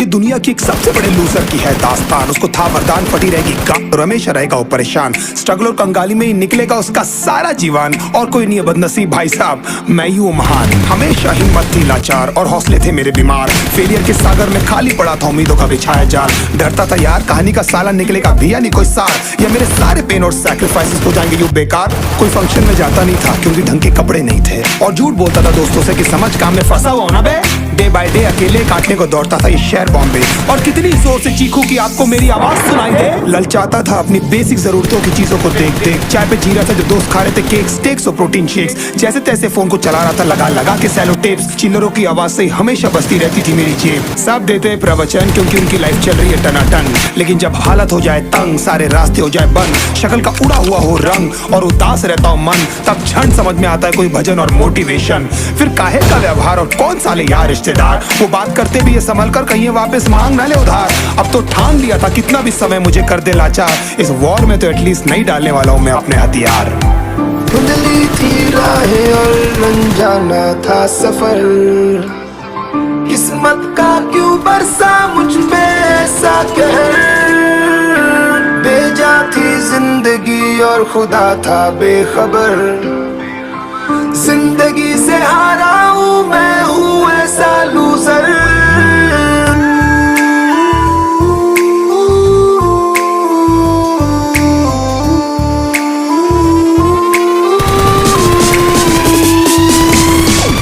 ये दुनिया की एक सबसे बड़े लूजर की है दास्तान। उसको था वरदान, पटी रहेगी और हमेशा रहेगा वो परेशान। स्ट्रगल और कंगाली में ही निकलेगा उसका सारा जीवन। और कोई नहीं है बदनसीब भाई साहब, मैं ही हूँ महान। हमेशा हिम्मत थी लाचार और हौसले थे मेरे बीमार। फेलियर के सागर में खाली पड़ा था उम्मीदों का बिछाया जाल। डरता था यार कहानी का साला निकलेगा भी या नहीं कोई सार, या मेरे सारे पेन और सैक्रिफाइसेस हो जाएंगे यूं बेकार। कोई फंक्शन में जाता नहीं था क्योंकि ढंग के कपड़े नहीं थे, और झूठ बोलता था दोस्तों से कि समझ काम में फंसा हुआ ना बे। डे बाय डे अकेले काटने को दौड़ता था ये शहर बॉम्बे। और कितनी जोर से चीखूं कि आपको मेरी आवाज सुनाई दे। ललचाता था अपनी बेसिक जरूरतों की चीजों को देख देख। चाय पे जी रहा था जो दोस्त खा रहे थे केक, स्टेक्स और प्रोटीन शेक्स। जैसे तैसे फोन को चला रहा था लगा लगा के सैलो टेप्स। चिल्लरों की आवाज से हमेशा बजती रहती थी मेरी जेब। सब देते प्रवचन क्योंकि उनकी लाइफ चल रही है टनाटन, लेकिन जब हालत हो जाए तंग, सारे रास्ते हो जाए बंद, शक्ल का उड़ा हुआ हो रंग और उदास रहता हो मन, तब क्षण समझ में आता है कोई भजन और मोटिवेशन। फिर काहे का व्यवहार और कौन साले यार रिश्तेदार, वो बात करते भी ये संभल कर कहीं वापस मांग ना ले उधार। अब तो ठान लिया था कितना भी समय मुझे कर दे लाचार, इस वॉर में तो एटलीस्ट नहीं डालने वाला हूँ मैं अपने हथियार। धुंधली थी राहें और अनजाना था सफर, किस्मत का क्यों बरसा मुझ पे ऐसा कहर। बेजा थी जिंदगी और खुदा था बेखबर, जिंदगी से हारा हूँ मैं हूँ ऐसा लूजर।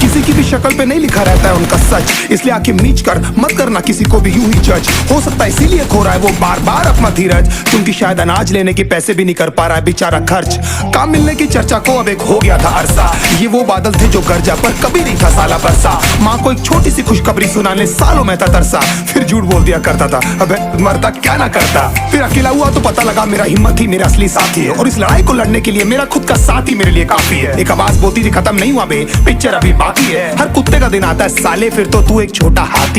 किसी की भी शक्ल पे नहीं लिखा रहता है उनका सच, इसलिए आंखें मीच कर मत करना किसी को भी यूं ही जज। हो सकता है इसीलिए खो रहा है वो बार बार अपना धीरज, क्योंकि शायद अनाज लेने के पैसे भी नहीं कर पा रहा है बेचारा खर्च। काम मिलने की चर्चा को अब एक हो गया था अरसा, ये वो बादल थे जो गरजा पर कभी नहीं था साला बरसा। माँ को एक छोटी सी खुशखबरी सुनाने सालों में था तरसा, फिर झूठ बोल दिया करता था अबे मरता क्या ना करता। फिर अकेला हुआ तो पता लगा मेरा हिम्मत ही मेरा असली साथी है, और इस लड़ाई को लड़ने के लिए मेरा खुद का साथ ही मेरे लिए काफी है। एक आवाज बोलती थी खत्म नहीं हुआ बे, पिक्चर अभी बाकी है। हर कुत्ते का दिन आता है साले, फिर तो तू एक छोटा हाथी।